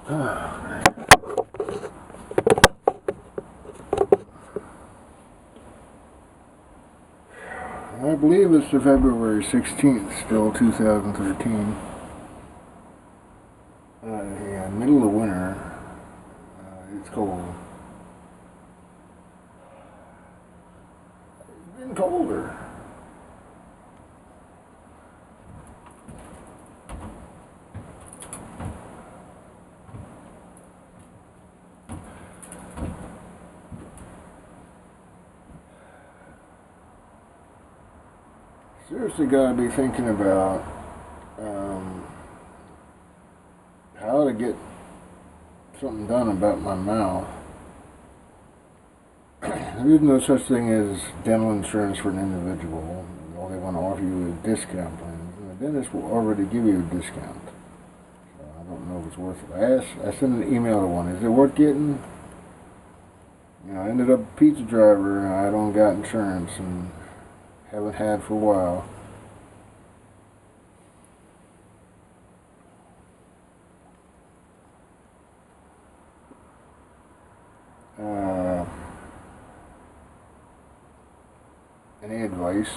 I believe it's the February 16th, still 2013. Yeah, middle of winter. It's cold. It's been colder. Seriously gotta be thinking about how to get something done about my mouth. There is no such thing as dental insurance for an individual. All they want to offer you is discount plans. And the dentist will already give you a discount. So I don't know if it's worth it. I sent an email to one. Is it worth getting? You know, I ended up a pizza driver and I don't got insurance and haven't had for a while. Any advice?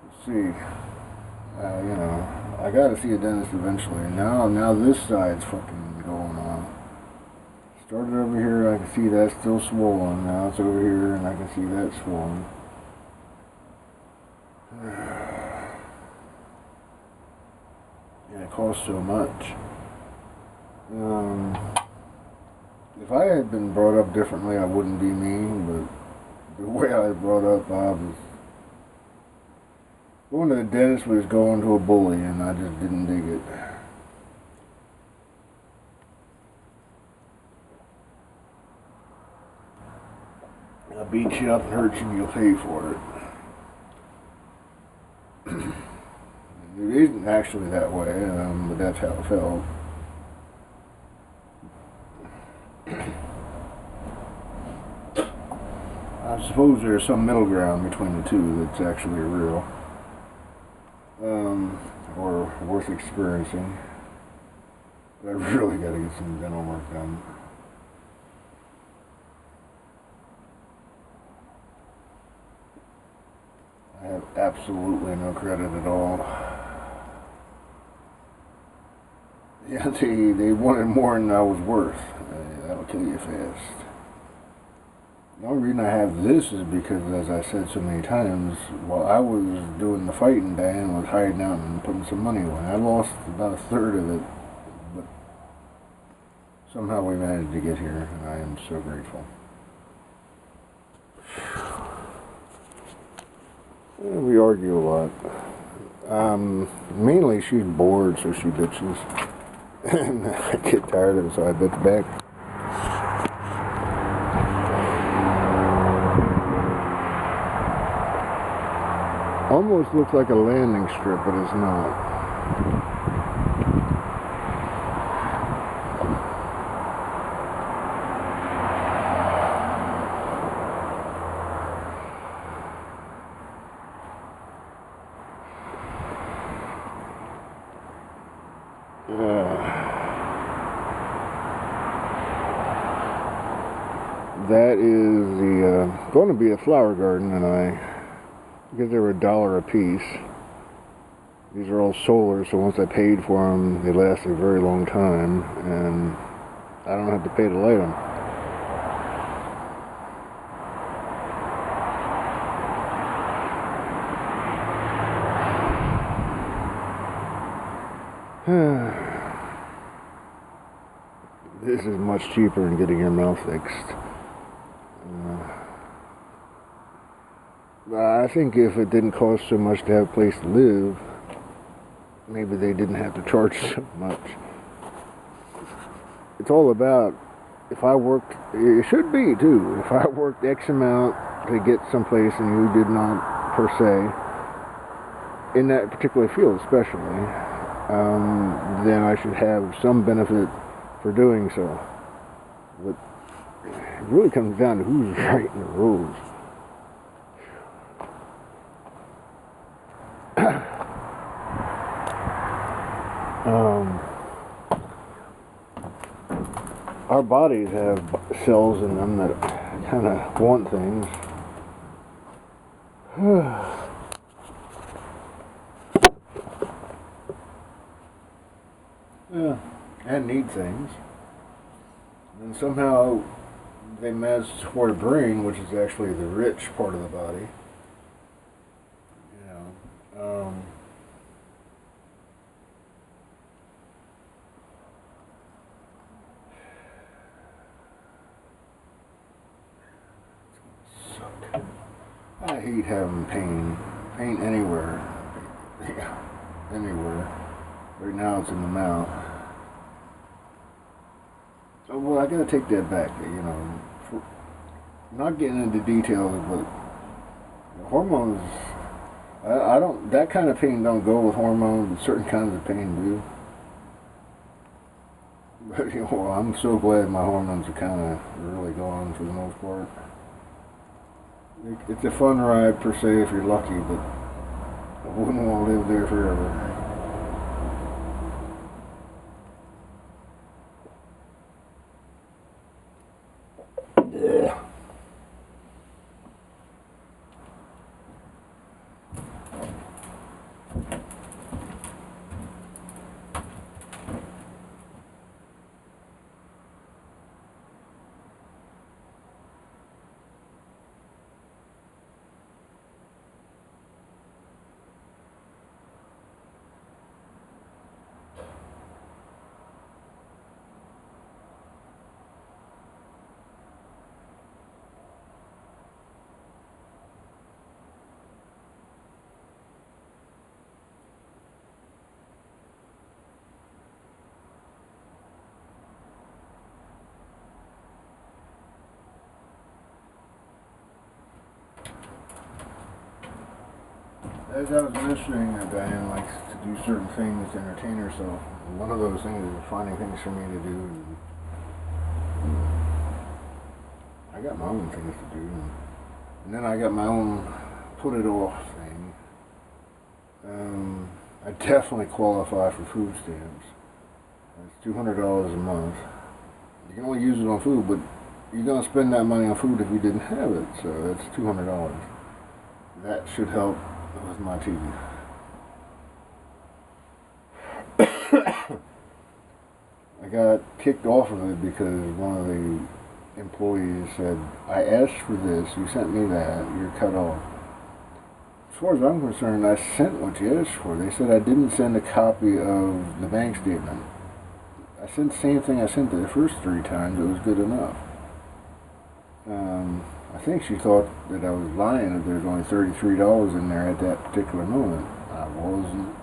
Let's see. You know, I gotta see a dentist eventually. Now this side's fucking going on. Started over here, I can see that's still swollen. Now it's over here, and I can see that swollen. And it costs so much. If I had been brought up differently, I wouldn't be mean, but the way I was brought up, I was going to the dentist was going to a bully, and I just didn't dig it. I'll beat you up and hurt you, and you'll pay for it. It isn't actually that way, but that's how it felt. I suppose there's some middle ground between the two that's actually real, or worth experiencing. But I really got to get some dental work done. I have absolutely no credit at all. Yeah, they wanted more than I was worth. That'll kill you fast. The only reason I have this is because, as I said so many times, while I was doing the fighting, Diane was hiding out and putting some money away. I lost about a third of it, but somehow we managed to get here, and I am so grateful. We argue a lot. Mainly she's bored, so she bitches. And I get tired of it, so I bitch back. Almost looks like a landing strip, but it's not. That is going to be a flower garden, and because they were $1 a piece. These are all solar, so once I paid for them, they last a very long time, and I don't have to pay to light them. This is much cheaper than getting your mouth fixed. I think if it didn't cost so much to have a place to live, maybe they didn't have to charge so much. It's all about, if I worked, it should be too, if I worked X amount to get someplace and you did not, per se, in that particular field especially, then I should have some benefit for doing so. But it really comes down to who's writing the rules. Um, our bodies have cells in them that kind of want things. Yeah, and need things. And somehow they managed for the brain, which is actually the rich part of the body. You know, suck. I hate having pain. Pain anywhere. Yeah, anywhere. Right now it's in the mouth. Oh, well, I gotta take that back. You know, not getting into details, but hormones. I don't. That kind of pain don't go with hormones, but certain kinds of pain do. But you know, I'm so glad my hormones are kind of really gone for the most part. It's a fun ride per se if you're lucky, but I wouldn't want to live there forever. Yeah. As I was mentioning, Diane likes to do certain things to entertain herself. One of those things is finding things for me to do. And I got my own things to do. And then I got my own put it off thing. I definitely qualify for food stamps. It's $200 a month. You can only use it on food, but you're going to spend that money on food if you didn't have it. So that's $200. That should help with my teeth. I got kicked off of it because one of the employees said, I asked for this, you sent me that, you're cut off. As far as I'm concerned, I sent what you asked for. They said I didn't send a copy of the bank statement. I sent the same thing I sent the first 3 times, it was good enough. I think she thought that I was lying, that there's only $33 in there at that particular moment. I wasn't.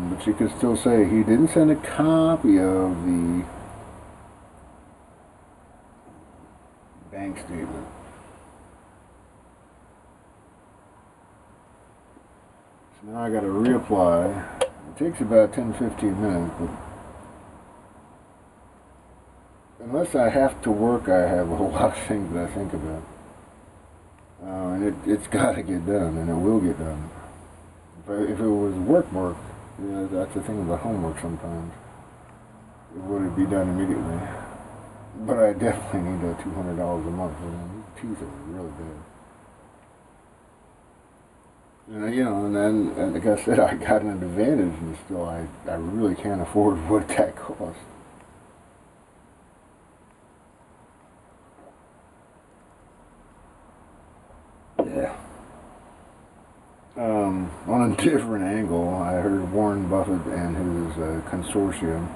But she could still say he didn't send a copy of the bank statement. So now I got to reapply. It takes about 10-15 minutes, but unless I have to work, I have a whole lot of things that I think about. And it's got to get done, and it will get done. But if it was work, you know, that's the thing about homework sometimes. It would be done immediately. But I definitely need that $200 a month. These teeth are really bad. And, you know, and then, and like I said, I got an advantage, and still I really can't afford what that costs. Yeah. On a different angle, I heard Warren Buffett and his consortium.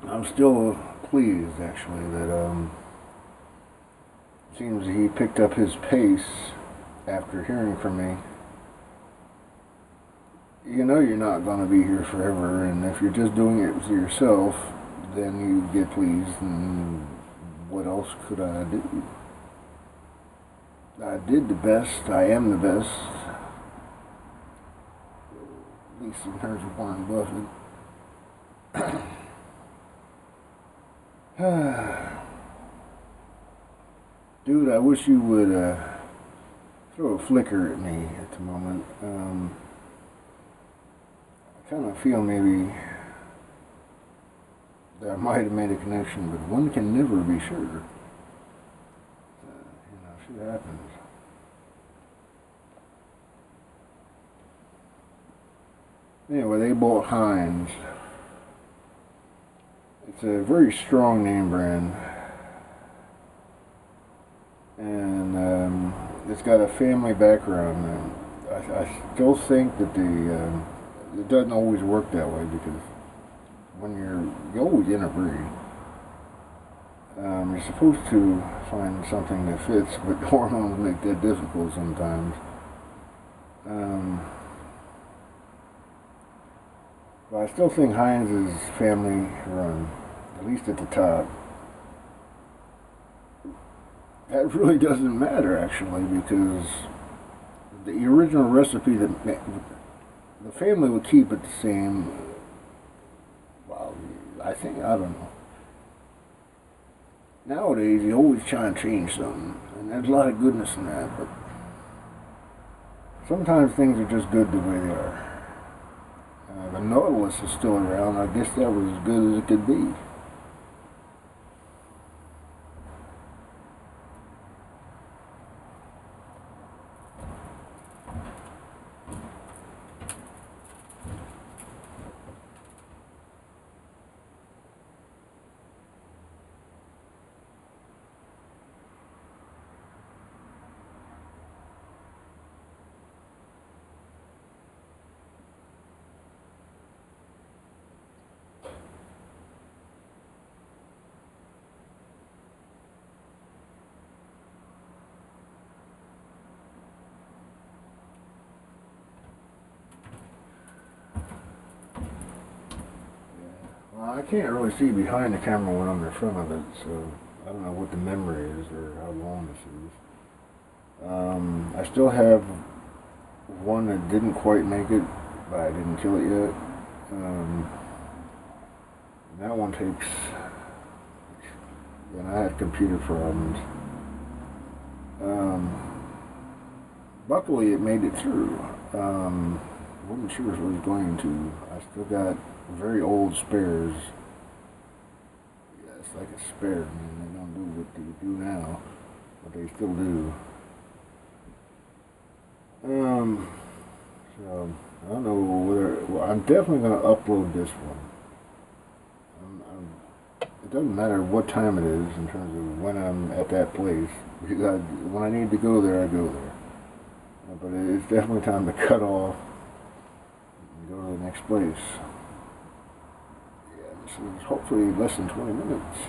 I'm still pleased, actually, that it seems he picked up his pace after hearing from me. You know you're not going to be here forever, and if you're just doing it with yourself, then you get pleased, and what else could I do? I did the best. I am the best. At least in terms of Warren Buffett. Dude, I wish you would throw a flicker at me at the moment. kind of feel maybe that I might have made a connection, but one can never be sure. Shit happens. Anyway, they bought Heinz. It's a very strong name brand, and it's got a family background. And I still think that it doesn't always work that way, because when you always interbreed. You're supposed to find something that fits, but hormones make that difficult sometimes. But I still think Heinz is family run, at least at the top. That really doesn't matter, actually, because the original recipe, the family would keep it the same. Well, I don't know. Nowadays, you always try and change something, and there's a lot of goodness in that, but sometimes things are just good the way they are. The Nautilus is still around. I guess that was as good as it could be. Well, I can't really see behind the camera when I'm in front of it, so I don't know what the memory is or how long this is. I still have one that didn't quite make it, but I didn't kill it yet. That one takes, and I had computer problems. Luckily it made it through. Wasn't sure if it was going to. I still got very old spares. Yeah, it's like a spare. I mean, they don't do what they do now, but they still do. So I don't know whether. Well, I'm definitely going to upload this one. It doesn't matter what time it is in terms of when I'm at that place, because when I need to go there, I go there. But it's definitely time to cut off and go to the next place. Yeah, this is hopefully less than 20 minutes.